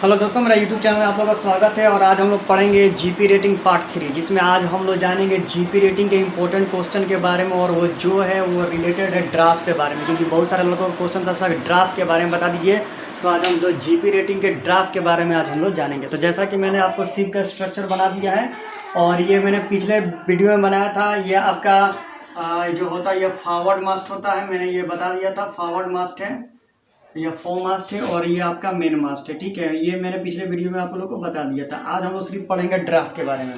Hello दोस्तों, मेरा YouTube channel में आप लोगों का स्वागत है। और आज हम लोग पढ़ेंगे जीपी रेटिंग पार्ट 3, जिसमें आज हम लोग जानेंगे जीपी रेटिंग के इंपॉर्टेंट क्वेश्चन के बारे में। और वो जो है वो रिलेटेड है ड्राफ्ट से बारे में, क्योंकि बहुत सारे लोगों का क्वेश्चन था सर ड्राफ्ट के बारे में बता दीजिए। तो आज हम लोग जीपी रेटिंग के ड्राफ्ट के बारे में आज हम लोग जानेंगे। तो जैसा कि मैंने आपको सीप का स्ट्रक्चर बना दिया है, और ये मैंने पिछले वीडियो में बनाया था। ये आपका जो होता है ये फॉरवर्ड मास्ट होता है, मैंने ये बता दिया था। फॉरवर्ड मास्ट है, ये फोर मास्ट है, और ये आपका मेन मास्ट है। ठीक है, ये मैंने पिछले वीडियो में आप लोगों को बता दिया था। आज हम लोग सिर्फ पढ़ेंगे ड्राफ्ट के बारे में।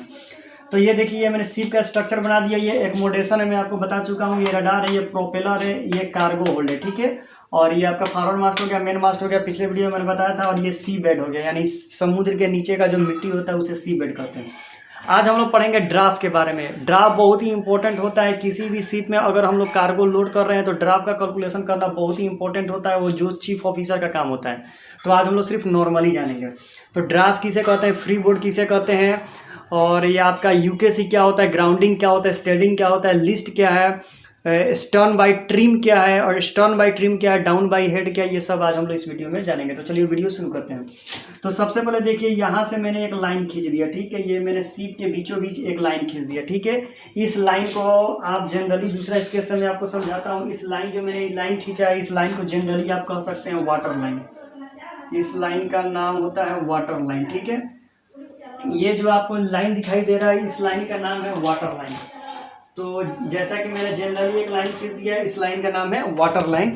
तो ये देखिए, ये मैंने शिप का स्ट्रक्चर बना दिया। ये एकोमोडेशन है, मैं आपको बता चुका हूँ। ये रडार है, ये प्रोपेलर है, ये कार्गो होल्ड है। ठीक है, और ये आपका फॉरवर्ड मास्ट हो गया, मेन मास्ट हो गया, पिछले वीडियो में मैंने बताया था। और ये सी बेड हो गया, यानी समुद्र के नीचे का जो मिट्टी होता है उसे सी बेड कहते हैं। आज हम लोग पढ़ेंगे ड्राफ्ट के बारे में। ड्राफ्ट बहुत ही इंपॉर्टेंट होता है किसी भी शिप में। अगर हम लोग कार्गो लोड कर रहे हैं तो ड्राफ्ट का कैलकुलेशन करना बहुत ही इंपॉर्टेंट होता है, वो जो चीफ ऑफिसर का काम होता है। तो आज हम लोग सिर्फ नॉर्मली जानेंगे। तो ड्राफ्ट किसे कहते हैं, फ्री बोर्ड किसे कहते हैं, और ये आपका यूकेसी क्या होता है, ग्राउंडिंग क्या होता है, स्टेडिंग क्या होता है, लिस्ट क्या है, स्टर्न बाई ट्रिम क्या है, और स्टर्न बाई ट्रिम क्या है, डाउन बाई हेड क्या है, ये सब आज हम लोग इस वीडियो में जानेंगे। तो चलिए वीडियो शुरू करते हैं। तो सबसे पहले देखिए, यहाँ से मैंने एक लाइन खींच दिया। ठीक है, ये मैंने सीप के बीचों बीच एक लाइन खींच दिया। ठीक है, इस लाइन को आप जनरली, दूसरा स्केच से मैं आपको समझाता हूँ। इस लाइन जो मैंने लाइन खींचा है, इस लाइन को जनरली आप कह सकते हैं वाटर लाइन। इस लाइन का नाम होता है वाटर लाइन। ठीक है, ये जो आपको लाइन दिखाई दे रहा है, इस लाइन का नाम है वाटर लाइन। तो जैसा कि मैंने जनरली एक लाइन खींच दिया है, इस लाइन का नाम है वाटर लाइन।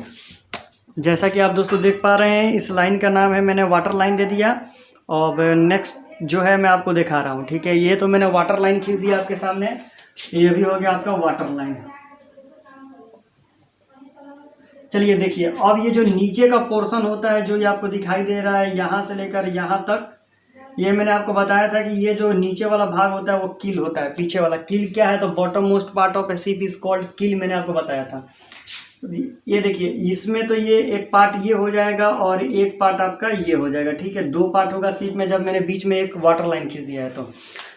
जैसा कि आप दोस्तों देख पा रहे हैं, इस लाइन का नाम है, मैंने वाटर लाइन दे दिया। और नेक्स्ट जो है मैं आपको दिखा रहा हूँ। ठीक है, ये तो मैंने वाटर लाइन खींच दिया आपके सामने। ये भी हो गया आपका वाटर लाइन। चलिए देखिए, अब ये जो नीचे का पोर्शन होता है, जो ये आपको दिखाई दे रहा है, यहाँ से लेकर यहाँ तक, ये मैंने आपको बताया था कि ये जो नीचे वाला भाग होता है वो किल होता है। पीछे वाला किल क्या है, तो bottom most part of a ship is called keel, मैंने आपको बताया था। ये देखिए, इसमें तो ये एक पार्ट ये हो जाएगा और एक पार्ट आपका ये हो जाएगा। ठीक है, दो पार्ट होगा शिप में, जब मैंने बीच में एक वाटर लाइन खींच दिया है।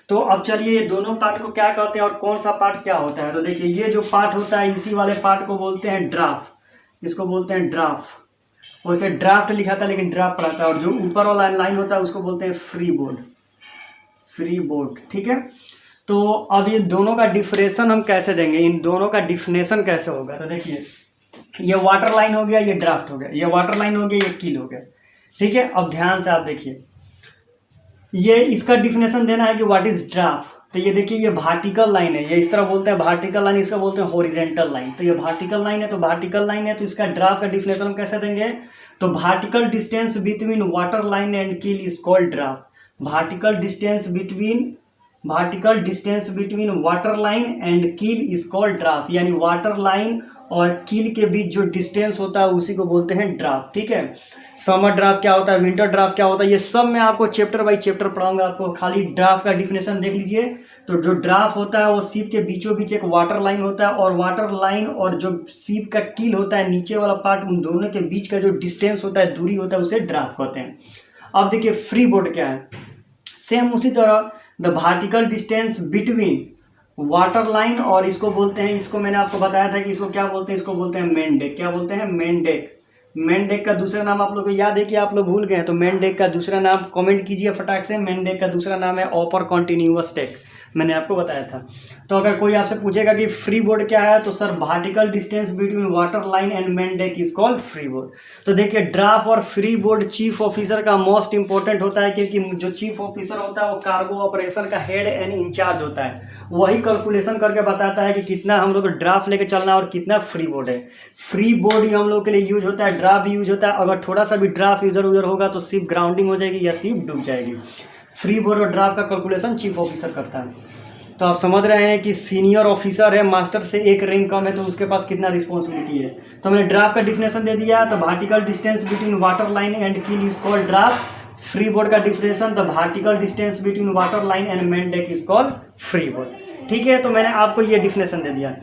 तो अब चलिए, ये दोनों पार्ट को क्या कहते हैं और कौन सा पार्ट क्या होता है। तो देखिए, ये जो पार्ट होता है, इसी वाले पार्ट को बोलते हैं ड्राफ्ट। इसको बोलते हैं ड्राफ्ट। वैसे ड्राफ्ट लिखा था लेकिन ड्राफ्ट पढ़ा था। और जो ऊपर वाला लाइन होता है उसको बोलते हैं फ्री बोर्ड। Free board. ठीक है, तो अब ये दोनों का डिफरेंशन हम कैसे देंगे, इन दोनों का डिफिनेशन कैसे होगा। तो देखिए, ये वाटर लाइन हो गया, ये ड्राफ्ट हो गया, ये वाटर लाइन हो गया, ये किल हो गया। ठीक है, अब ध्यान से आप देखिए, ये इसका डिफिनेशन देना है कि व्हाट इज ड्राफ्ट। तो ये देखिए, ये वर्टिकल लाइन है, ये इस तरह बोलते हैं वर्टिकल लाइन, इसका बोलते हैं हॉरिजॉन्टल लाइन। तो ये वर्टिकल लाइन है, तो वर्टिकल लाइन है, तो इसका ड्राफ्ट का डिफिनेशन हम कैसे देंगे। तो vertical distance between water line and keel is called draft. Vertical distance between water line and keel is called draft, यानी वाटर लाइन और किल के बीच जो डिस्टेंस होता है उसी को बोलते हैं ड्राफ्ट। ठीक है, समर ड्राफ्ट क्या होता है, विंटर ड्राफ्ट क्या होता है, ये सब मैं आपको चैप्टर बाय चैप्टर पढ़ाऊंगा। आपको खाली ड्राफ्ट का डिफिनेशन देख लीजिए। तो जो ड्राफ्ट होता है वो शिप के बीचों बीच एक वाटर लाइन होता है, और वाटर लाइन और जो शिप का किल होता है, नीचे वाला पार्ट, उन दोनों के बीच का जो डिस्टेंस होता है, दूरी होता है, उसे ड्राफ्ट कहते हैं। अब देखिए, फ्री बोर्ड क्या है। सेम उसी तरह, the vertical distance between water line, और इसको बोलते हैं, इसको मैंने आपको बताया था कि इसको क्या बोलते हैं, इसको बोलते हैं मेन डेक। क्या बोलते हैं, मेन डेक। मेन डेक का दूसरा नाम आप लोग को याद है कि आप लोग भूल गए हैं, तो मेन डेक का दूसरा नाम कमेंट कीजिए फटाक से। मेन डेक का दूसरा नाम है अपर कॉन्टिन्यूअस डेक, मैंने आपको बताया था। तो अगर कोई आपसे पूछेगा कि फ्री बोर्ड क्या है, तो sir vertical distance between water line and main deck is called free board. तो देखिए, ड्राफ्ट और फ्री बोर्ड चीफ ऑफिसर का मोस्ट इंपॉर्टेंट होता है, क्योंकि जो चीफ ऑफिसर होता है वो कार्गो ऑपरेशन का हेड एंड इंचार्ज होता है। वही कैलकुलेशन करके बताता है कि कितना हम लोग ड्राफ्ट लेके चलना और कितना फ्री बोर्ड है। फ्री बोर्ड ही हम लोग के लिए यूज होता है, ड्राफ्ट भी यूज होता है। अगर थोड़ा सा भी ड्राफ्ट इधर उधर होगा तो शिप ग्राउंडिंग हो जाएगी या शिप डूब जाएगी। फ्री बोर्ड और ड्राफ्ट का कैलकुलेशन चीफ ऑफिसर करता है। तो आप समझ रहे हैं कि सीनियर ऑफिसर है, मास्टर से एक रैंक कम है, तो उसके पास कितना रिस्पॉन्सिबिलिटी है। तो मैंने ड्राफ्ट का डिफिनेशन दे दिया। तो vertical distance between water line and keel is called draft. Free board का definition, the vertical distance between water line and main deck is called free board. ठीक है, तो मैंने आपको ये डिफिनेशन दे दिया।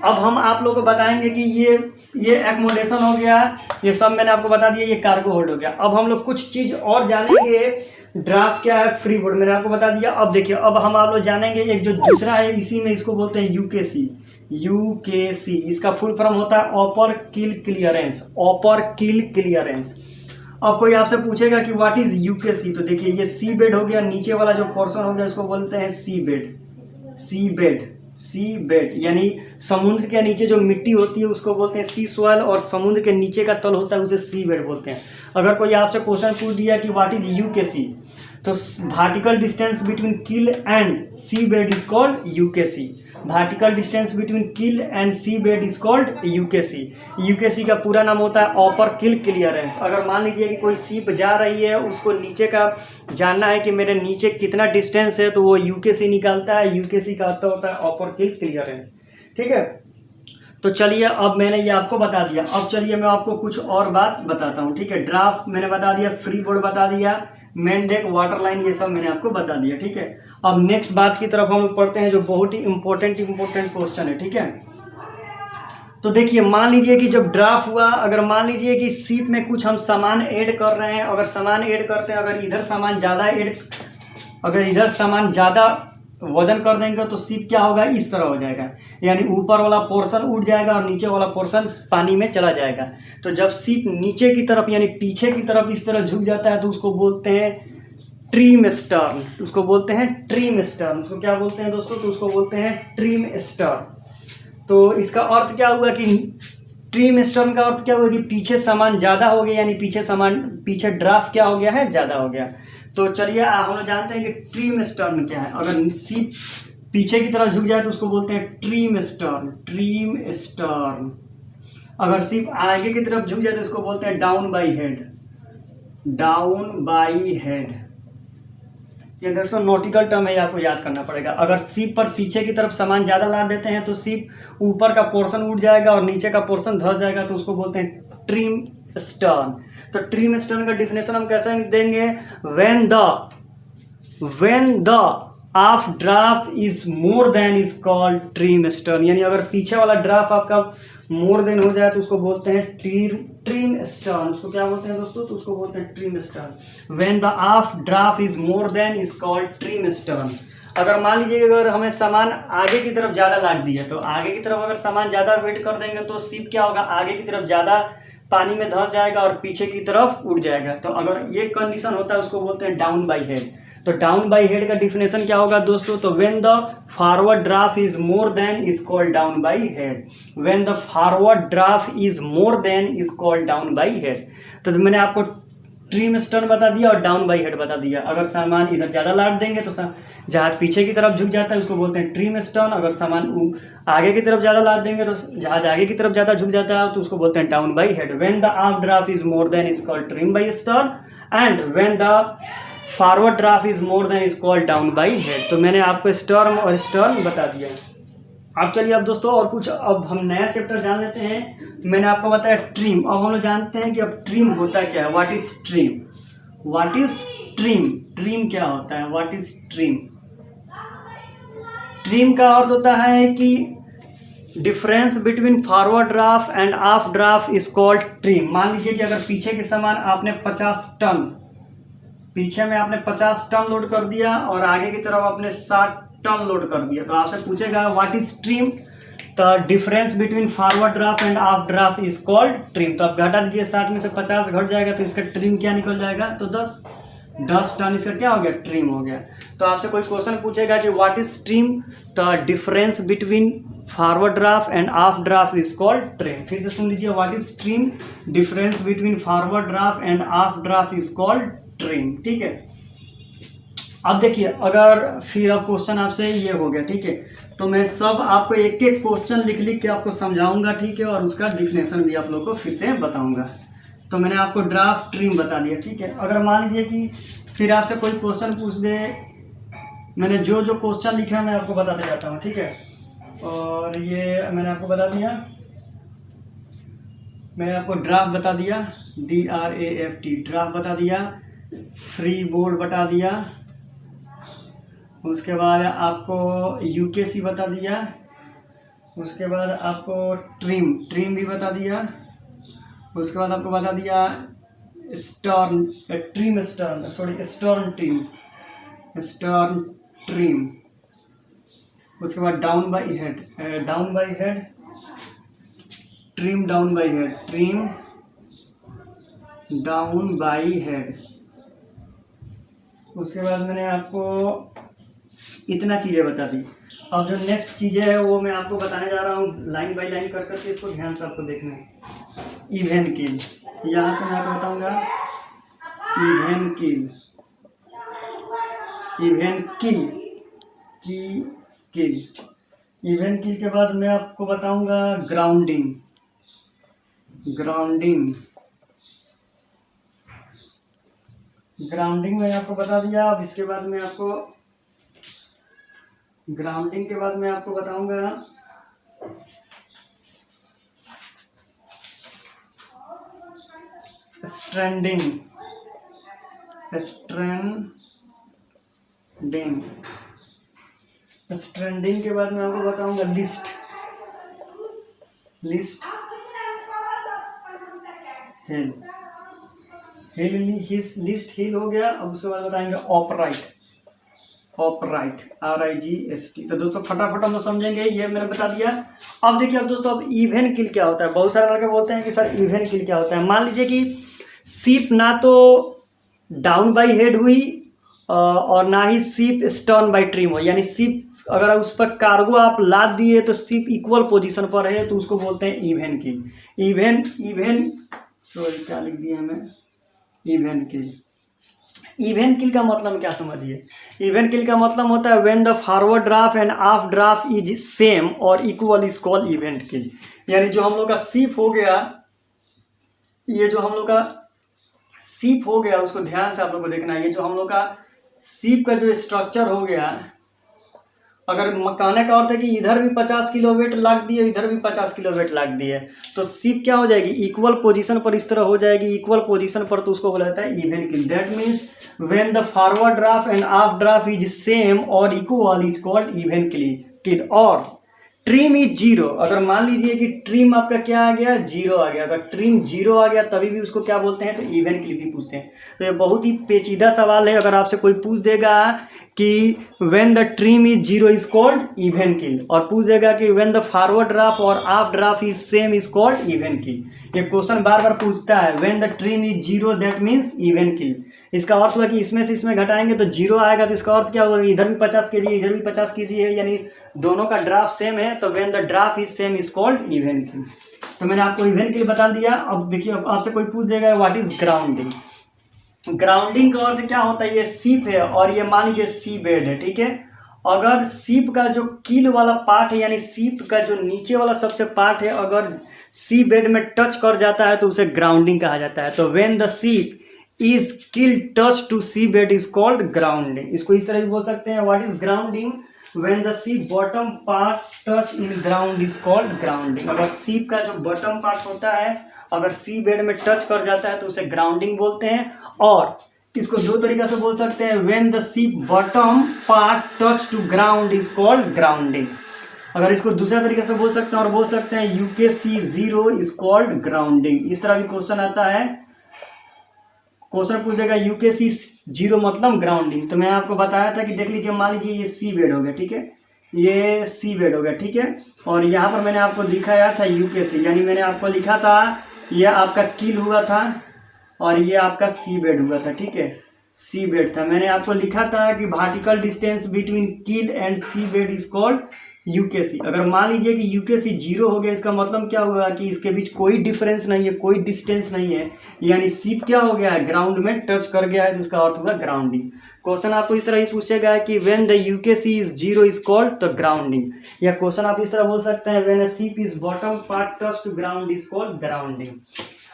अब हम आप लोगों को बताएंगे कि ये एकोमोडेशन हो गया, ये सब मैंने आपको बता दिया, ये कार्गो होल्ड हो गया। अब हम लोग कुछ चीज़ और जानेंगे। ड्राफ्ट क्या है, फ्री बोर्ड मैंने आपको बता दिया। अब देखिए, अब हम आप लोग जानेंगे एक जो दूसरा है, इसी में इसको बोलते हैं यूकेसी। यूकेसी इसका फुल फॉर्म होता है अपर किल क्लियरेंस। अपर किल क्लियरेंस। अब कोई आपसे पूछेगा कि व्हाट इज यूकेसी, तो देखिए ये सी बेड हो गया, नीचे वाला जो पोर्शन हो गया इसको बोलते हैं सी बेड। सी बेड, सी बेड यानी समुद्र के नीचे जो मिट्टी होती है उसको बोलते हैं सी सॉइल, और समुद्र के नीचे का तल होता है उसे सी बेड बोलते हैं। अगर कोई आपसे क्वेश्चन पूछ दिया कि व्हाट इज यूकेसी, तो vertical distance between keel and sea bed is called UKC. Vertical distance between keel and sea bed is called UKC. UKC का पूरा नाम होता है अपर किल क्लियरेंस। अगर मान लीजिए कि कोई सीप जा रही है, उसको नीचे का जानना है कि मेरे नीचे कितना डिस्टेंस है, तो वो यूकेसी निकालता है। यूकेसी का अर्थ होता है अपर किल क्लियरेंस। ठीक है, तो चलिए अब मैंने ये आपको बता दिया। अब चलिए मैं आपको कुछ और बात बताता हूँ। ठीक है, ड्राफ्ट मैंने बता दिया, फ्री बोर्ड बता दिया, मेन डेक, वाटर लाइन, ये सब मैंने आपको बता दिया। ठीक है, अब नेक्स्ट बात की तरफ हम लोग पढ़ते हैं जो बहुत ही इंपॉर्टेंट क्वेश्चन है। ठीक है, तो देखिए मान लीजिए कि जब ड्राफ्ट हुआ, अगर मान लीजिए कि सीप में कुछ हम सामान ऐड कर रहे हैं, अगर सामान ऐड करते हैं, अगर इधर सामान ज़्यादा वजन कर देंगे तो सीप क्या होगा, इस तरह हो जाएगा, यानी ऊपर वाला पोर्शन उड़ जाएगा और नीचे वाला पोर्शन पानी में चला जाएगा। तो जब सीप नीचे की तरफ यानी पीछे की तरफ इस तरह झुक जाता है तो उसको बोलते हैं ट्रिम स्टर्न। उसको बोलते हैं ट्रिम स्टर्न। उसको क्या बोलते हैं दोस्तों, तो उसको बोलते हैं ट्रिम स्टर्न। तो इसका अर्थ क्या हुआ कि ट्रिम स्टर्न का अर्थ क्या हुआ कि पीछे सामान ज़्यादा हो गया, यानी पीछे ड्राफ्ट क्या हो गया है, ज़्यादा हो गया। तो चलिए हम लोग जानते हैं कि ट्रिम स्टर्न क्या है। अगर सीप पीछे की तरफ झुक जाए तो उसको बोलते हैं ट्रिम स्टर्न, ट्रिम स्टर्न। अगर सीप आगे की तरफ झुक जाए तो उसको बोलते हैं down by head, down by head. ये दोस्तों नॉटिकल टर्म है, आपको याद करना पड़ेगा। अगर सीप पर पीछे की तरफ सामान ज़्यादा लाद देते हैं तो सीप ऊपर का पोर्शन उड़ जाएगा और नीचे का पोर्शन धंस जाएगा, तो उसको बोलते हैं ट्रिम स्टर्न। तो ट्रिम स्टर्न का डिफिनेशन हम कैसे देंगे, when the half draft is more than is called trim stern. यानी अगर पीछे वाला ड्राफ्ट आपका मोर देन हो जाए तो उसको बोलते हैं ट्रिम स्टर्न। उसको क्या बोलते हैं दोस्तों, तो उसको बोलते हैं trim stern. When the half draft is more than is called trim stern. अगर मान लीजिए अगर हमें सामान आगे की तरफ ज़्यादा लाद दिया, तो आगे की तरफ अगर सामान ज़्यादा वेट कर देंगे तो सीप क्या होगा, आगे की तरफ ज़्यादा पानी में धंस जाएगा और पीछे की तरफ उड़ जाएगा। तो अगर ये कंडीशन होता है उसको बोलते हैं डाउन बाई हेड। तो डाउन बाई हेड का डिफिनेशन क्या होगा दोस्तों, तो when the forward draft is more than is called down by head. When the forward draft is more than is called down by head. तो मैंने आपको trim stern बता दिया और डाउन बाई हेड बता दिया। अगर सामान इधर ज़्यादा लाद देंगे तो जहाज पीछे की तरफ झुक जाता है उसको बोलते हैं ट्रिम स्टर्न। अगर सामान आगे की तरफ ज़्यादा लाद देंगे तो जहाज आगे की तरफ ज़्यादा झुक जाता है तो उसको बोलते हैं down by head. When the half draft is more than is called trim by stern and when the forward draft is more than is called down by head. तो मैंने आपको स्टर्म और स्टर्न बता दिया। अब चलिए अब दोस्तों और कुछ अब हम नया चैप्टर जान लेते हैं। मैंने आपको बताया ट्रिम, अब हम लोग जानते हैं कि अब ट्रिम होता क्या है। What is trim, what is trim, trim क्या होता है, व्हाट इज ट्रिम। ट्रिम का अर्थ होता है कि difference between forward draft and half draft is called trim. मान लीजिए कि अगर पीछे के सामान आपने 50 टन, पीछे में आपने 50 टन लोड कर दिया और आगे की तरफ आपने 60 टन लोड कर दिया, तो आपसे पूछेगा what is trim. The difference between forward draft and half draft is called trim. तो आप घटा दीजिए, 60 में से 50 घट जाएगा तो इसका ट्रिम क्या निकल जाएगा, तो 10 टन इसका क्या हो गया, ट्रिम हो गया। तो आपसे कोई क्वेश्चन पूछेगा कि what is trim, the difference between forward draft and half draft is called trim. फिर से सुन लीजिए, what is trim, difference between forward draft and half draft is called trim. ठीक है, अब देखिए अगर फिर अब क्वेश्चन आपसे ये हो गया, ठीक है, तो मैं सब आपको एक एक क्वेश्चन लिख के आपको समझाऊंगा, ठीक है, और उसका डिफिनेशन भी आप लोग को फिर से बताऊंगा। तो मैंने आपको ड्राफ्ट ट्रिम बता दिया, ठीक है। अगर मान लीजिए कि फिर आपसे कोई क्वेश्चन पूछ दे, मैंने जो जो क्वेश्चन लिखा है मैं आपको बताते जाता हूँ, ठीक है। और ये मैंने आपको बता दिया, मैंने आपको ड्राफ्ट बता दिया, DRAFT ड्राफ्ट बता दिया, फ्री बोर्ड बता दिया, उसके बाद आपको UKC बता दिया, उसके बाद आपको ट्रिम भी बता दिया, उसके बाद आपको बता दिया स्टर्न ट्रिम, उसके बाद down by head, trim down by head, trim down by head. उसके बाद मैंने आपको इतना चीज़ें बता दी। अब जो नेक्स्ट चीज़ें है वो मैं आपको बताने जा रहा हूँ लाइन बाई लाइन कर करके, इसको ध्यान से आपको देखना है। इवेन किल, यहाँ से मैं आपको बताऊँगा इवेन किल, इवेन किल की किल। इवेन किल के बाद मैं आपको बताऊँगा ग्राउंडिंग, ग्राउंडिंग, ग्राउंडिंग मैंने आपको बता दिया। अब इसके बाद मैं आपको ग्राउंडिंग के बाद मैं आपको बताऊंगा स्ट्रैंडिंग, स्ट्रैंडिंग, स्ट्रैंडिंग के बाद मैं आपको बताऊंगा लिस्ट, लिस्ट, हिल, हिल लिस्ट हिल हो गया। अब उसके बाद बताएंगे ऑपराइट, ऑपराइट, RIGST। तो दोस्तों फटाफट हम लोग समझेंगे, ये मैंने बता दिया। अब देखिए, अब दोस्तों अब इवेन किल क्या होता है। बहुत सारे लड़के बोलते हैं कि सर इवेन किल क्या होता है। मान लीजिए कि सीप ना तो डाउन बाई हेड हुई और ना ही सीप स्टर्न बाई ट्रिम हो, यानी सीप अगर उस पर कार्गो आप लाद दिए तो सीप इक्वल पोजीशन पर है, तो उसको बोलते हैं इवेन किल। इवेन इवेन सॉरी क्या लिख दिया मैं, इवेन किल। इवेन किल का मतलब क्या समझिए। इवेन किल का मतलब होता है when the forward draft and half draft is same और इक्वल इज कॉल्ड इवेन किल। यानी जो हम लोग का सीप हो गया, ये जो हम लोग का सीप हो गया, उसको ध्यान से आप लोग को देखना है। ये जो हम लोग का सीप का जो स्ट्रक्चर हो गया, अगर कहने का अर्थ है कि इधर भी 50 किलो वेट लाग दिए, इधर भी 50 किलो वेट लाग दिए, तो सीप क्या हो जाएगी, इक्वल पोजीशन पर इस तरह हो जाएगी, इक्वल पोजीशन पर, तो उसको बोला जाता है even kill. That means when the forward draft and half draft is same और equal is called even keel. और ट्रिम इज जीरो, अगर मान लीजिए कि ट्रिम आपका क्या आ गया, जीरो आ गया, अगर ट्रिम जीरो आ गया तभी भी उसको क्या बोलते हैं, तो इवेन किल भी पूछते हैं। तो ये बहुत ही पेचीदा सवाल है। अगर आपसे कोई पूछ देगा कि when the trim is zero is called even keel, और पूछ देगा कि व्हेन द फॉरवर्ड ड्राफ्ट और half draft is same is called even keel. ये क्वेश्चन बार बार पूछता है, when the trim is zero that means even keel. इसका अर्थ हुआ कि इसमें से इसमें घटाएंगे तो जीरो आएगा, तो इसका अर्थ क्या होगा, इधर भी 50 kg इधर भी 50 kg है, यानी दोनों का ड्राफ्ट सेम है, तो when the draft is same is called even keel. तो मैंने आपको इवेन किल बता दिया। अब देखिए, अब आपसे कोई पूछ देगा व्हाट इज ग्राउंडिंग। ग्राउंडिंग का अर्थ क्या होता है, ये सीप है और ये मान लीजिए सी बेड है, ठीक है। अगर सीप का जो कील वाला पार्ट है, यानी सीप का जो नीचे वाला सबसे पार्ट है, अगर सी बेड में टच कर जाता है तो उसे ग्राउंडिंग कहा जाता है। तो when the ship is keel touch to sea bed is called grounding. इसको इस तरह भी बोल सकते हैं, what is grounding, when the ship bottom part touch in ground is called grounding. अगर सीप का जो बॉटम पार्ट होता है अगर सी बेड में टच कर जाता है तो उसे ग्राउंडिंग बोलते हैं। और इसको दो तरीका से बोल सकते हैं, when the ship bottom part touch to ground is called grounding. अगर इसको दूसरा तरीके से बोल सकते हैं और बोल सकते हैं UKC zero is called grounding. इस तरह भी क्वेश्चन आता है, क्वेश्चन पूछ देगा UKC जीरो मतलब ग्राउंडिंग। तो मैं आपको बताया था कि देख लीजिए, मान लीजिए ये सी बेड हो गया, ठीक है, ये सी बेड हो गया, ठीक है, और यहाँ पर मैंने आपको दिखाया था UKC, यानी मैंने आपको लिखा था ये आपका किल हुआ था और ये आपका सी बेड हुआ था, ठीक है, सी बेड था। मैंने आपको लिखा था कि vertical distance between keel and sea bed is called UKC। अगर मान लीजिए कि UKC जीरो हो गया, इसका मतलब क्या हुआ कि इसके बीच कोई डिफरेंस नहीं है, कोई डिस्टेंस नहीं है, यानी सीप क्या हो गया है, ग्राउंड में टच कर गया है, तो इसका अर्थ हुआ ग्राउंडिंग। क्वेश्चन आपको इस तरह ही पूछेगा कि when the UKC is zero is called तो ग्राउंडिंग, या क्वेश्चन आप इस तरह बोल सकते हैं, when a ship is bottom part touch to ground is called grounding.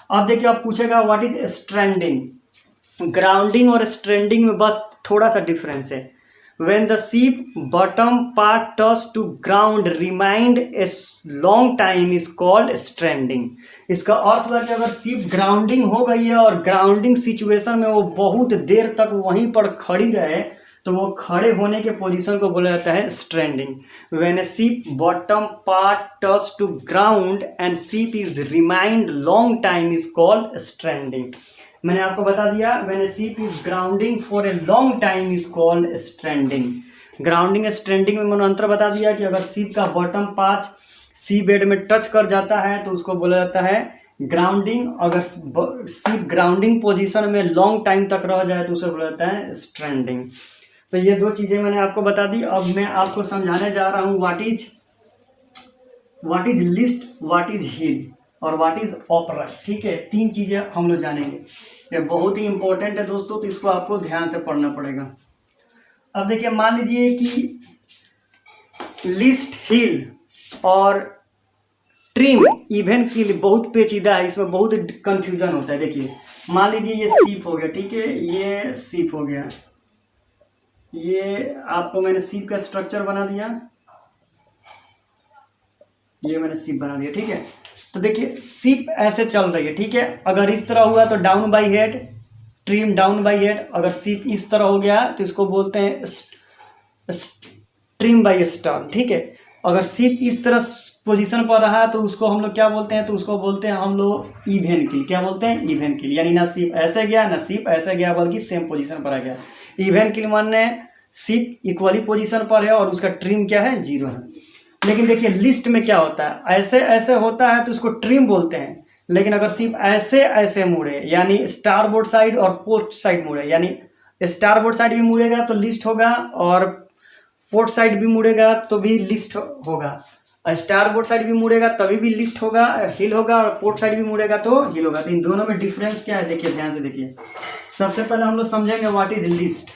अब देखिए, आप पूछेगा व्हाट इज स्ट्रैंडिंग। ग्राउंडिंग और स्ट्रैंडिंग में बस थोड़ा सा डिफरेंस है। When the sheep bottom part touch to ground remained a long time is called stranding। इसका अर्थ हुआ कि अगर सीप ग्राउंडिंग हो गई है और ग्राउंडिंग सिचुएशन में वो बहुत देर तक वहीं पर खड़ी रहे, तो वो खड़े होने के पोजीशन को बोला जाता है stranding. When a sheep bottom part touch to ground and sheep is remained long time is called stranding। मैंने आपको बता दिया, when a ship is grounding for a long time is called stranding. Grounding stranding में मैंने अंतर बता दिया कि अगर सीप का बॉटम पार्ट सी बेड में टच कर जाता है तो उसको बोला जाता है ग्राउंडिंग, अगर शिप ग्राउंडिंग पोजीशन में लॉन्ग टाइम तक रह जाए तो उसे बोला जाता है स्ट्रैंडिंग। तो ये दो चीज़ें मैंने आपको बता दी। अब मैं आपको समझाने जा रहा हूँ what is list, what is heel और व्हाट इज ऑपरा। ठीक है, तीन चीज़ें हम लोग जानेंगे। ये बहुत ही इंपॉर्टेंट है दोस्तों, तो इसको आपको ध्यान से पढ़ना पड़ेगा। अब देखिए, मान लीजिए कि लिस्ट, हील और ट्रिम, इवन किल बहुत पेचीदा है, इसमें बहुत कंफ्यूजन होता है। देखिए, मान लीजिए ये सीप हो गया, ठीक है, ये सीप हो गया, ये आपको मैंने सीप का स्ट्रक्चर बना दिया, ये मैंने सीप बना दिया, ठीक है। तो देखिए सीप ऐसे चल रही है, ठीक है। अगर इस तरह हुआ तो down by head, trim down by head. अगर सीप इस तरह हो गया तो इसको बोलते हैं ट्रिम बाई स्टर्न, ठीक है। अगर सीप इस तरह पोजीशन पर रहा तो उसको हम लोग क्या बोलते हैं, तो उसको बोलते हैं हम लोग इवन किल। क्या बोलते हैं? इवन किल, यानी ना सीप ऐसे गया ना सीप ऐसे गया, बल्कि सेम पोजीशन पर आ गया। इवन किल मानने सीप इक्वली पोजीशन पर है और उसका ट्रिम क्या है? 0 है। लेकिन देखिए लिस्ट में क्या होता है, ऐसे ऐसे होता है तो उसको ट्रिम बोलते हैं। लेकिन अगर सिर्फ ऐसे ऐसे मुड़े, यानी स्टारबोर्ड साइड और पोर्ट साइड मुड़े, यानी स्टारबोर्ड साइड भी मुड़ेगा तो लिस्ट होगा, और पोर्ट साइड भी मुड़ेगा तो भी लिस्ट होगा। स्टारबोर्ड साइड भी मुड़ेगा तभी भी लिस्ट होगा, हिल होगा, और पोर्ट साइड भी मुड़ेगा तो हिल होगा। तो इन दोनों में डिफरेंस क्या है, देखिए ध्यान से देखिए। सबसे पहले हम लोग समझेंगे व्हाट इज लिस्ट।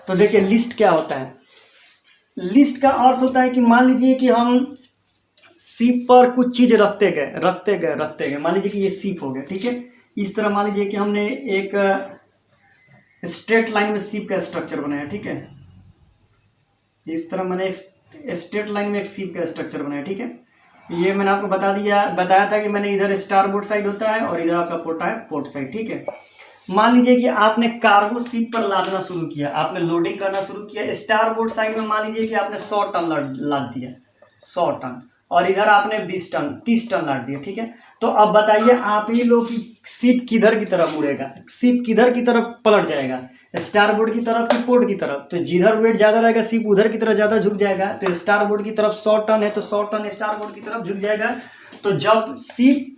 तो देखिए लिस्ट क्या होता है। लिस्ट का अर्थ होता है कि मान लीजिए कि हम सीप पर कुछ चीज रखते गए। मान लीजिए कि ये सीप हो गया, ठीक है। इस तरह मान लीजिए कि हमने एक स्ट्रेट लाइन में सीप का स्ट्रक्चर बनाया, ठीक है। इस तरह मैंने एक स्ट्रेट लाइन में एक सीप का स्ट्रक्चर बनाया, ठीक है। ये मैंने आपको बताया था कि मैंने इधर स्टारबोर्ड साइड होता है और इधर आपका पोर्ट है पोर्ट साइड, ठीक है। मान लीजिए कि आपने कार्गो शिप पर लादना शुरू किया, आपने लोडिंग करना शुरू किया। स्टारबोर्ड साइड में मान लीजिए कि आपने 100 टन लाद दिया, 100 टन, और इधर आपने 20 टन 30 टन लाद दिया, ठीक है। तो अब बताइए आप ही लोग कि शिप किधर की तरफ मुड़ेगा, शिप किधर की तरफ पलट जाएगा, स्टारबोर्ड की तरफ कि पोर्ट की तरफ? तो जिधर वेट ज़्यादा रहेगा शिप उधर की तरफ ज़्यादा झुक जाएगा। तो स्टारबोर्ड की तरफ 100 टन है तो 100 टन स्टारबोर्ड की तरफ झुक जाएगा। तो जब शिप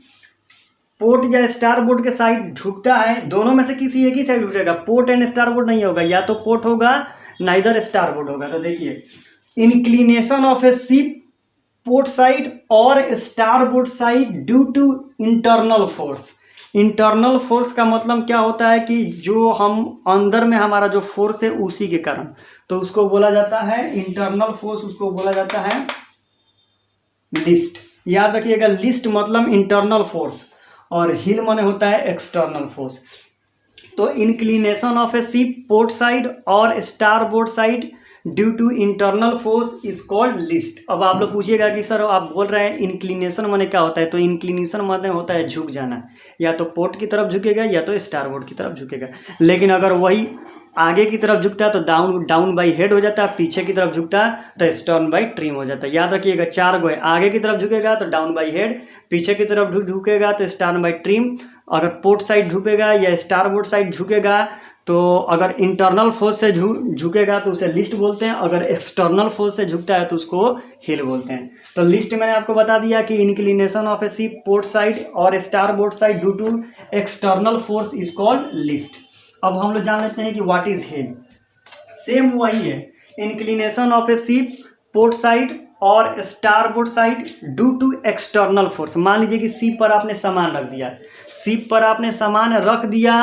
पोर्ट या स्टारबोर्ड के साइड झुकता है, दोनों में से किसी एक ही साइड झुकेगा, पोर्ट एंड स्टारबोर्ड नहीं होगा, या तो पोर्ट होगा ना इधर स्टारबोर्ड होगा। तो देखिए inclination of a ship port side और starboard side due to internal force. Internal force का मतलब क्या होता है कि जो हम अंदर में हमारा जो फोर्स है उसी के कारण, तो उसको बोला जाता है इंटरनल फोर्स, उसको बोला जाता है लिस्ट। याद रखिएगा, लिस्ट मतलब इंटरनल फोर्स और हिल माने होता है एक्सटर्नल फोर्स। तो inclination of a ship port side और starboard side due to internal force is called list. अब आप लोग पूछिएगा कि सर आप बोल रहे हैं इंक्लिनेशन माने क्या होता है, तो इंक्लिनेशन माने होता है झुक जाना, या तो पोर्ट की तरफ झुकेगा या तो स्टारबोर्ड की तरफ झुकेगा। लेकिन अगर वही आगे की तरफ झुकता है तो डाउन बाई हेड हो जाता है, पीछे की तरफ झुकता है तो स्टर्न बाई ट्रिम हो जाता है। याद रखिएगा 4 गो है, आगे की तरफ झुकेगा तो डाउन बाई हेड, पीछे की तरफ झुकेगा तो स्टर्न बाई ट्रिम। अगर पोर्ट साइड झुकेगा या स्टारबोर्ड साइड झुकेगा, तो अगर इंटरनल फोर्स से झुकेगा तो उसे लिस्ट बोलते हैं, अगर एक्सटर्नल फोर्स से झुकता है तो उसको हिल बोलते हैं। तो लिस्ट मैंने आपको बता दिया कि inclination of a ship port side और starboard side due to external force is called list. अब हम लोग जान लेते हैं कि व्हाट इज हिल। सेम वही है, inclination of a ship port side और starboard side due to external force. मान लीजिए कि शिप पर आपने सामान रख दिया, शिप पर आपने सामान रख दिया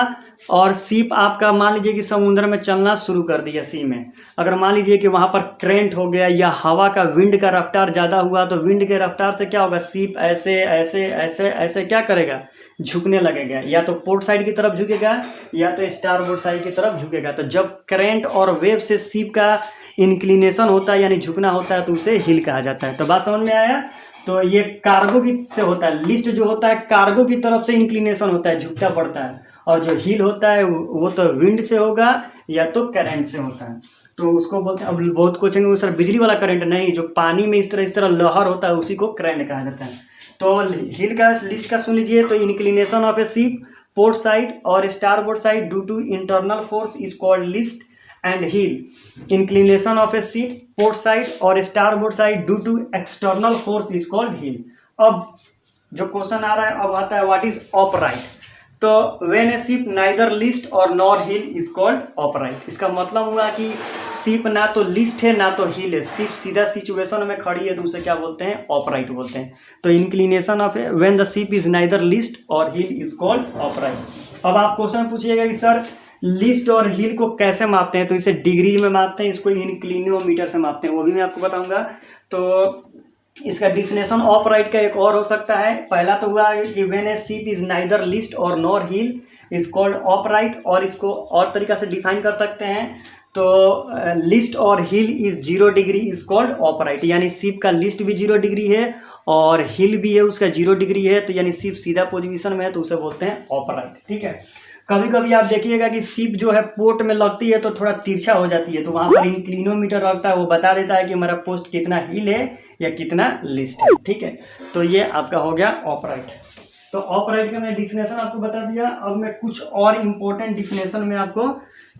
और शिप आपका मान लीजिए कि समुद्र में चलना शुरू कर दिया सी में। अगर मान लीजिए कि वहाँ पर करेंट हो गया या हवा का विंड का रफ्तार ज़्यादा हुआ, तो विंड के रफ्तार से क्या होगा, शिप ऐसे ऐसे ऐसे ऐसे क्या करेगा, झुकने लगेगा, या तो पोर्ट साइड की तरफ झुकेगा या तो स्टारबोर्ड साइड की तरफ झुकेगा। तो जब करेंट और वेव से शिप का इंक्लिनेशन होता है यानी झुकना होता है तो उसे हिल कहा जाता है। तो बात समझ में आया। तो ये कार्गो की से होता है, लिस्ट जो होता है कार्गो की तरफ से इंक्लिनेशन होता है, झुकता पड़ता है, और जो हिल होता है वो तो विंड से होगा या तो करंट से होता है, तो उसको बोलते हैं। अब बहुत कोचेंगे सर बिजली वाला करंट नहीं, जो पानी में इस तरह लहर होता है उसी को करंट कहा जाता है। तो हिल का लिस्ट का सुन लीजिए, तो inclination of a ship port side और starboard side due to internal force is called list and heel. Inclination of a ship port side और starboard side due to external force is called heel. अब जो question आ रहा है अब आता है what is upright. तो when a ship neither list और nor heel is called upright. इसका मतलब हुआ कि शिप ना तो लिस्ट है ना तो हिल है, शिप सीधा सिचुएशन में खड़ी है तो उसे क्या बोलते हैं, ऑपराइट बोलते हैं। तो inclination of when the ship is neither list और हिल इज कॉल्ड ऑपराइट। अब आप क्वेश्चन पूछिएगा कि सर लिस्ट और हिल को कैसे मापते हैं, तो इसे डिग्री में मापते हैं, इसको इंक्लिनोमीटर से मापते हैं, वो भी मैं आपको बताऊंगा। तो इसका डिफिनेशन ऑपराइट का एक और हो सकता है। पहला तो हुआ कि when a ship is neither list और नॉर हिल इज कॉल्ड ऑपराइट, और इसको और तरीका से डिफाइन कर सकते हैं। तो लिस्ट और हिल इज 0 डिग्री इज कॉल्ड ऑपराइट, यानी शिप का लिस्ट भी 0 डिग्री है और हिल भी है उसका 0 डिग्री है, तो यानी शिप सीधा पोजीशन में है तो उसे बोलते हैं ऑपराइट। ठीक है। कभी कभी आप देखिएगा कि शिप जो है पोर्ट में लगती है तो थोड़ा तिरछा हो जाती है, तो वहाँ पर इंक्लिनोमीटर रखता है, वो बता देता है कि हमारा पोस्ट कितना हिल है या कितना लिस्ट है। ठीक है, तो ये आपका हो गया ऑपराइट। तो ऑपराइट का मैं डिफिनेशन आपको बता दिया। अब मैं कुछ और इम्पोर्टेंट डिफिनेशन में आपको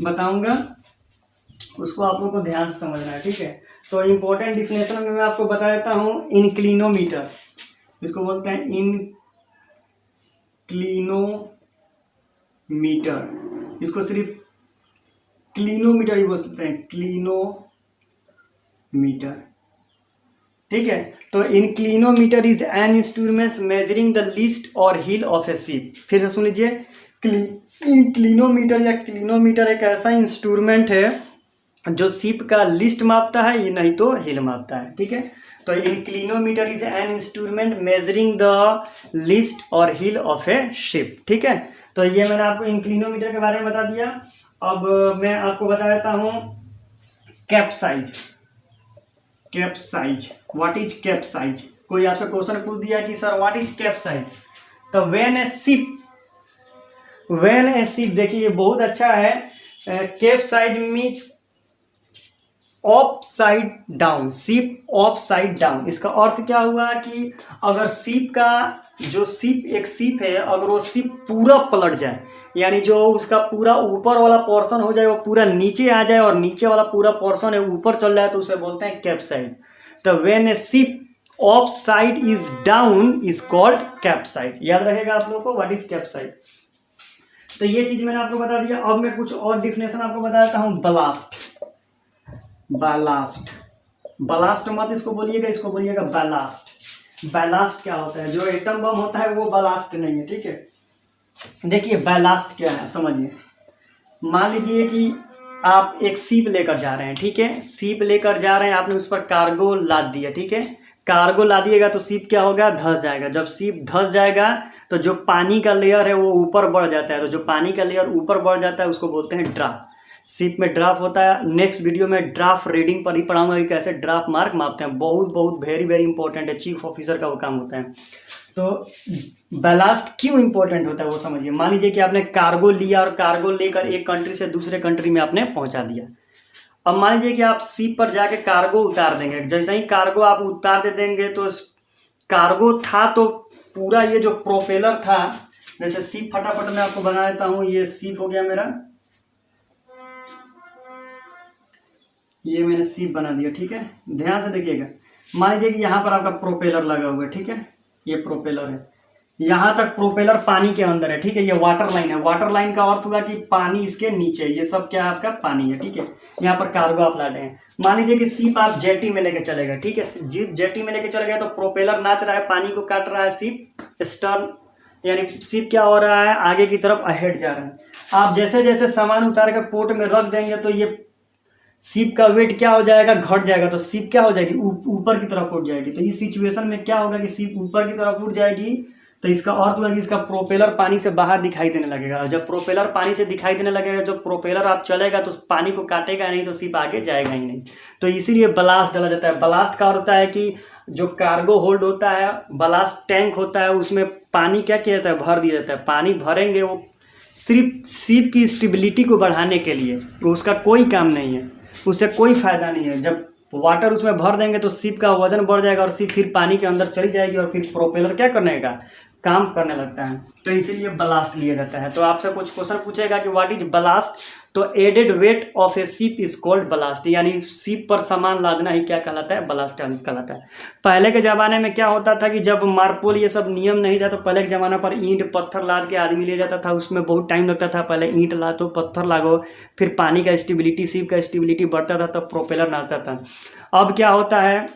बताऊंगा, उसको आप लोगों को ध्यान से समझना है। ठीक है, तो इम्पोर्टेंट डिफिनेशन में मैं आपको बता देता हूँ इंक्लिनोमीटर, इसको बोलते हैं इंक्लिनोमीटर, इसको सिर्फ क्लिनोमीटर ही बोल सकते हैं, क्लिनोमीटर। ठीक है, तो inclinometer is an instrument measuring the list और हिल ऑफ ए शिप। फिर से सुन लीजिए, इंक्लिनोमीटर या क्लिनोमीटर एक ऐसा इंस्ट्रूमेंट है जो शिप का लिस्ट मापता है, ये नहीं तो हिल मापता है। ठीक है, तो inclinometer is an instrument measuring the list और हिल ऑफ ए शिप। ठीक है, तो ये मैंने आपको इंक्लिनोमीटर के बारे में बता दिया। अब मैं आपको बता देता हूँ capsize. Capsize, what is capsize? कोई आपसे क्वेश्चन पूछ दिया कि सर व्हाट इज कैप्साइज, तो व्हेन ए शिप, देखिए ये बहुत अच्छा है। Capsize means of side down, ship of side down. इसका अर्थ क्या हुआ कि अगर शिप का एक शिप है, अगर वो शिप पूरा पलट जाए, यानी जो उसका पूरा ऊपर वाला पोर्शन हो जाए वो पूरा नीचे आ जाए और नीचे वाला पूरा पोर्शन है ऊपर चल जाए, तो उसे बोलते हैं कैप्साइज। तो when a ship of side is down is called capsize. याद रखेगा आप लोगों को व्हाट इज कैप्साइज। तो ये चीज मैंने आपको बता दिया। अब मैं कुछ और डिफिनेशन आपको बता देता हूँ। बैलास्ट, बैलास्ट मत इसको बोलिएगा, इसको बोलिएगा बैलास्ट। बैलास्ट क्या होता है? जो एटम बम होता है वो बैलास्ट नहीं है। ठीक है, देखिए बैलास्ट क्या है समझिए। मान लीजिए कि आप एक शिप लेकर जा रहे हैं, ठीक है, शिप लेकर जा रहे हैं, आपने उस पर कार्गो लाद दिया। ठीक है, कार्गो लादिएगा तो शिप क्या होगा, धंस जाएगा। जब शिप धंस जाएगा तो जो पानी का लेयर है वो ऊपर बढ़ जाता है, तो जो पानी का लेयर ऊपर बढ़ जाता है उसको बोलते हैं ड्राफ्ट। शिप में ड्राफ्ट होता है। नेक्स्ट वीडियो में ड्राफ्ट रीडिंग पर ही पढ़ाऊंगा कि कैसे ड्राफ्ट मार्क मापते हैं। बहुत वेरी वेरी इंपॉर्टेंट है, चीफ ऑफिसर का वो काम होता है। तो बैलास्ट क्यों इंपॉर्टेंट होता है वो समझिए। मान लीजिए कि आपने कार्गो लिया और कार्गो लेकर एक कंट्री से दूसरे कंट्री में आपने पहुंचा दिया। अब मान लीजिए कि आप शिप पर जाके कार्गो उतार देंगे। जैसे ही कार्गो आप उतार दे देंगे तो कार्गो था तो पूरा ये जो प्रोपेलर था, जैसे शिप फटाफट मैं आपको बना देता हूँ। ये शिप हो गया मेरा, ये मैंने शिप बना दिया। ठीक है, ध्यान से देखिएगा। मान लीजिए कि यहाँ पर आपका प्रोपेलर लगा हुआ है। ठीक है, ये प्रोपेलर है, यहाँ तक प्रोपेलर पानी के अंदर है। ठीक है, ये वाटर लाइन है। वाटर लाइन का अर्थ हुआ कि पानी इसके नीचे, ये सब क्या है आपका पानी है। ठीक है, यहाँ पर कार्गो आप लाते हैं। मान लीजिए कि शिप आप जेटी में लेके चले गए। ठीक है, जीप जेटी में लेके चले गए तो प्रोपेलर नाच रहा है, पानी को काट रहा है। शिप स्टर्न यानी शिप क्या हो रहा है, आगे की तरफ अहेड जा रहा है। आप जैसे जैसे सामान उतार कर पोर्ट में रख देंगे तो ये शिप का वेट क्या हो जाएगा, घट जाएगा। तो शिप क्या हो जाएगी, ऊपर की तरफ उठ जाएगी। तो इस सिचुएशन में क्या होगा कि शिप ऊपर की तरफ उठ जाएगी, तो इसका अर्थ हुआ कि इसका प्रोपेलर पानी से बाहर दिखाई देने लगेगा। जब प्रोपेलर पानी से दिखाई देने लगेगा, जब प्रोपेलर आप चलेगा तो पानी को काटेगा नहीं, तो शिप आगे जाएगा ही नहीं। तो इसीलिए बलास्ट डाला जाता है। बलास्ट का अर्थ होता है कि जो कार्गो होल्ड होता है, बलास्ट टैंक होता है, उसमें पानी क्या किया जाता है, भर दिया जाता है। पानी भरेंगे वो सिर्फ शिप की स्टेबिलिटी को बढ़ाने के लिए, तो उसका कोई काम नहीं है, उससे कोई फायदा नहीं है। जब वाटर उसमें भर देंगे तो शिप का वजन बढ़ जाएगा और शिप फिर पानी के अंदर चली जाएगी और फिर प्रोपेलर क्या करने का, काम करने लगता है, तो इसीलिए ब्लास्ट लिया जाता है। तो आपसे कुछ क्वेश्चन पूछेगा कि व्हाट इज ब्लास्ट, तो added weight of a ship is called ballast, यानी शिप पर सामान लादना ही क्या कहलाता है, ब्लास्ट कहलाता है। पहले के ज़माने में क्या होता था कि जब मार्पोल ये सब नियम नहीं था, तो पहले के ज़माने पर ईंट पत्थर लाद के आदमी ले जाता था, उसमें बहुत टाइम लगता था। पहले ईंट लादो, पत्थर लागो, फिर पानी का स्टेबिलिटी, शिप का स्टेबिलिटी बढ़ता था, तब प्रोपेलर नाचता था। अब क्या होता है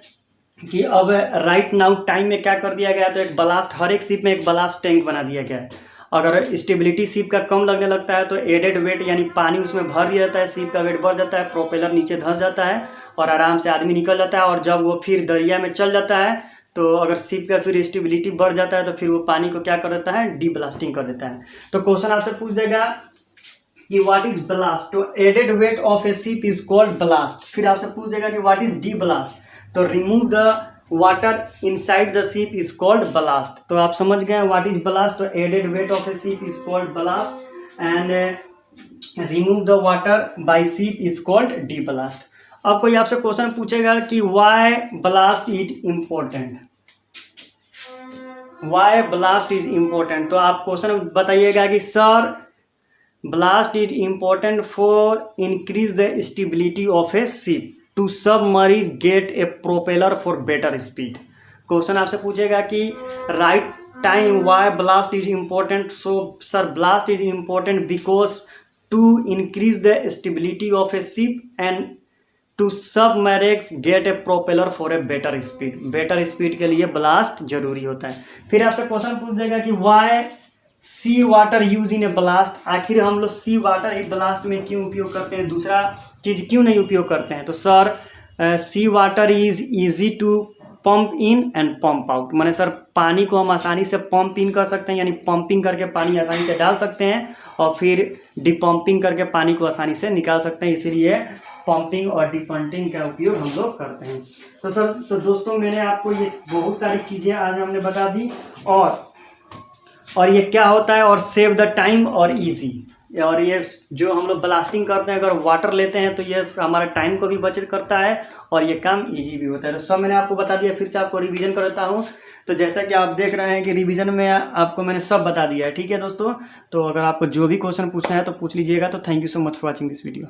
कि अब राइट नाउ टाइम में क्या कर दिया गया, तो एक ब्लास्ट, हर एक शिप में एक ब्लास्ट टैंक बना दिया गया है। अगर स्टेबिलिटी शिप का कम लगने लगता है तो एडेड वेट यानी पानी उसमें भर दिया जाता है, शिप का वेट बढ़ जाता है, प्रोपेलर नीचे धंस जाता है और आराम से आदमी निकल जाता है। और जब वो फिर दरिया में चल जाता है, तो अगर शिप का फिर स्टेबिलिटी बढ़ जाता है तो फिर वो पानी को क्या कर देता है, डी ब्लास्टिंग कर देता है। तो क्वेश्चन आपसे पूछ देगा कि व्हाट इज ब्लास्ट, तो added weight of a ship is called ballast. फिर आपसे पूछ देगा कि व्हाट इज डी ब्लास्ट, तो remove the water inside the ship is called ballast. तो आप समझ गए व्हाट इज ब्लास्ट, तो added weight of a ship is called ballast and remove the water by ship is called deballast. अब कोई आपसे question पूछेगा कि why ballast is important, why ballast is important, तो आप क्वेश्चन बताइएगा कि sir ballast is important for increase the stability of a ship to submerge get a propeller for better speed. Question आपसे पूछेगा कि right time why ballast is important, so sir ballast is important because to increase the stability of a ship and to submerge get a propeller for a better speed. Better speed के लिए blast जरूरी होता है। फिर आपसे question पूछ देगा कि why sea water use in a ballast, आखिर हम लोग सी वाटर ही ब्लास्ट में क्यों उपयोग करते हैं, दूसरा चीज़ क्यों नहीं उपयोग करते हैं। तो sir sea water is easy to pump in and pump out, माने सर पानी को हम आसानी से पंप इन कर सकते हैं, यानी पंपिंग करके पानी आसानी से डाल सकते हैं और फिर डिपम्पिंग करके पानी को आसानी से निकाल सकते हैं, इसीलिए पंपिंग और डिपम्पिंग का उपयोग हम लोग करते हैं। तो सर, तो दोस्तों मैंने आपको ये बहुत सारी चीज़ें आज हमने बता दी, और ये क्या होता है, और सेव द टाइम और इजी, और ये जो हम लोग ब्लास्टिंग करते हैं अगर वाटर लेते हैं तो ये हमारा टाइम को भी बचत करता है और ये काम इजी भी होता है। तो सब मैंने आपको बता दिया, फिर से आपको रिवीजन करता हूँ। तो जैसा कि आप देख रहे हैं कि रिवीजन में आपको मैंने सब बता दिया है, ठीक है दोस्तों। तो अगर आपको जो भी क्वेश्चन पूछना है तो पूछ लीजिएगा। तो thank you so much for watching this video.